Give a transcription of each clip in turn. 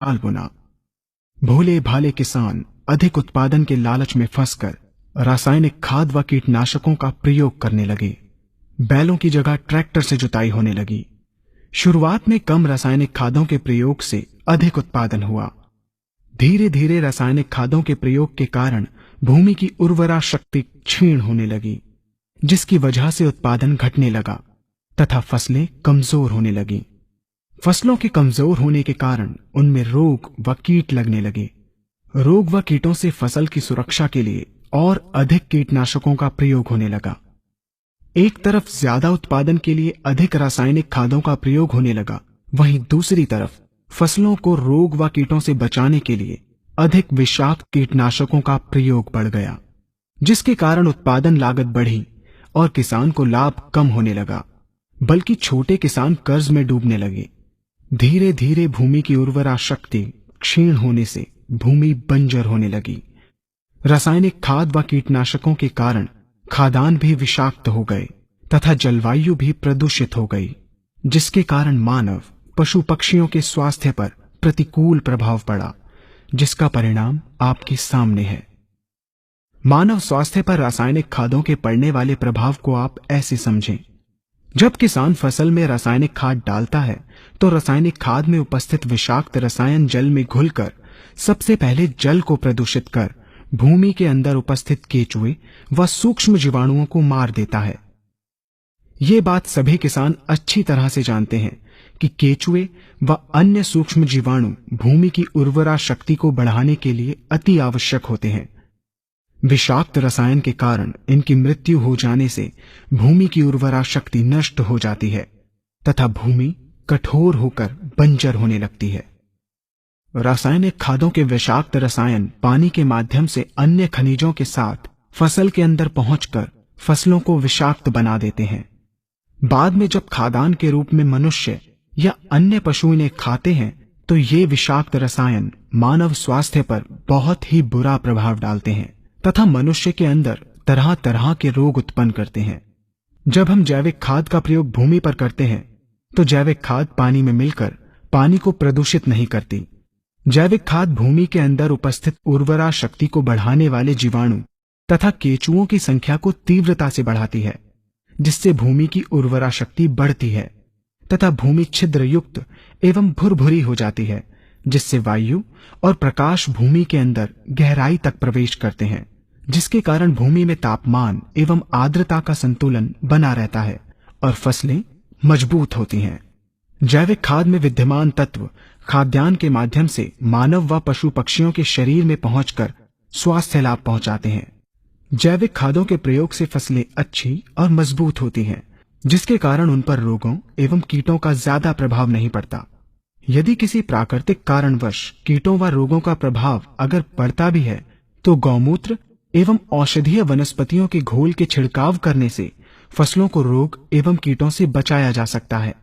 साल बुना। भोले भाले किसान अधिक उत्पादन के लालच में फंसकर रासायनिक खाद व कीटनाशकों का प्रयोग करने लगे। बैलों की जगह ट्रैक्टर से जुताई होने लगी। शुरुआत में कम रासायनिक खादों के प्रयोग से अधिक उत्पादन हुआ। धीरे धीरे रासायनिक खादों के प्रयोग के कारण भूमि की उर्वरा शक्ति क्षीण होने लगी, जिसकी वजह से उत्पादन घटने लगा तथा फसलें कमजोर होने लगीं। फसलों के कमजोर होने के कारण उनमें रोग व कीट लगने लगे। रोग व कीटों से फसल की सुरक्षा के लिए और अधिक कीटनाशकों का प्रयोग होने लगा। एक तरफ ज्यादा उत्पादन के लिए अधिक रासायनिक खादों का प्रयोग होने लगा, वहीं दूसरी तरफ फसलों को रोग व कीटों से बचाने के लिए अधिक विषाक्त कीटनाशकों का प्रयोग बढ़ गया, जिसके कारण उत्पादन लागत बढ़ी और किसान को लाभ कम होने लगा, बल्कि छोटे किसान कर्ज में डूबने लगे। धीरे धीरे भूमि की उर्वरा शक्ति क्षीण होने से भूमि बंजर होने लगी। रासायनिक खाद व कीटनाशकों के कारण खाद्यान्न भी विषाक्त हो गए तथा जलवायु भी प्रदूषित हो गई, जिसके कारण मानव पशु पक्षियों के स्वास्थ्य पर प्रतिकूल प्रभाव पड़ा, जिसका परिणाम आपके सामने है। मानव स्वास्थ्य पर रासायनिक खादों के पड़ने वाले प्रभाव को आप ऐसे समझें। जब किसान फसल में रासायनिक खाद डालता है तो रासायनिक खाद में उपस्थित विषाक्त रसायन जल में घुलकर सबसे पहले जल को प्रदूषित कर भूमि के अंदर उपस्थित केचुए व सूक्ष्म जीवाणुओं को मार देता है। ये बात सभी किसान अच्छी तरह से जानते हैं कि केचुए व अन्य सूक्ष्म जीवाणु भूमि की उर्वरा शक्ति को बढ़ाने के लिए अति आवश्यक होते हैं। विषाक्त रसायन के कारण इनकी मृत्यु हो जाने से भूमि की उर्वरा शक्ति नष्ट हो जाती है तथा भूमि कठोर होकर बंजर होने लगती है। रासायनिक खादों के विषाक्त रसायन पानी के माध्यम से अन्य खनिजों के साथ फसल के अंदर पहुंचकर फसलों को विषाक्त बना देते हैं। बाद में जब खाद्यान्न के रूप में मनुष्य या अन्य पशु इन्हें खाते हैं तो ये विषाक्त रसायन मानव स्वास्थ्य पर बहुत ही बुरा प्रभाव डालते हैं तथा मनुष्य के अंदर तरह तरह के रोग उत्पन्न करते हैं। जब हम जैविक खाद का प्रयोग भूमि पर करते हैं तो जैविक खाद पानी में मिलकर पानी को प्रदूषित नहीं करती। जैविक खाद भूमि के अंदर उपस्थित उर्वरा शक्ति को बढ़ाने वाले जीवाणु तथा केचुओं की संख्या को तीव्रता से बढ़ाती है, जिससे भूमि की उर्वरा शक्ति बढ़ती है तथा भूमि छिद्र युक्त एवं भुरभुरी हो जाती है, जिससे वायु और प्रकाश भूमि के अंदर गहराई तक प्रवेश करते हैं, जिसके कारण भूमि में तापमान एवं आर्द्रता का संतुलन बना रहता है और फसलें मजबूत होती हैं। जैविक खाद में विद्यमान तत्व खाद्यान्न के माध्यम से मानव व पशु पक्षियों के शरीर में पहुंचकर स्वास्थ्य लाभ पहुंचाते हैं। जैविक खादों के प्रयोग से फसलें अच्छी और मजबूत होती हैं, जिसके कारण उन पर रोगों एवं कीटों का ज्यादा प्रभाव नहीं पड़ता। यदि किसी प्राकृतिक कारणवश कीटों व रोगों का प्रभाव अगर पड़ता भी है तो गौमूत्र एवं औषधीय वनस्पतियों के घोल के छिड़काव करने से फसलों को रोग एवं कीटों से बचाया जा सकता है।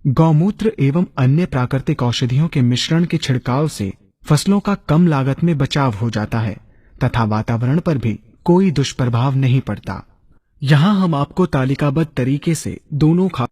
गौमूत्र एवं अन्य प्राकृतिक औषधियों के मिश्रण के छिड़काव से फसलों का कम लागत में बचाव हो जाता है तथा वातावरण पर भी कोई दुष्प्रभाव नहीं पड़ता। यहाँ हम आपको तालिकाबद्ध तरीके से दोनों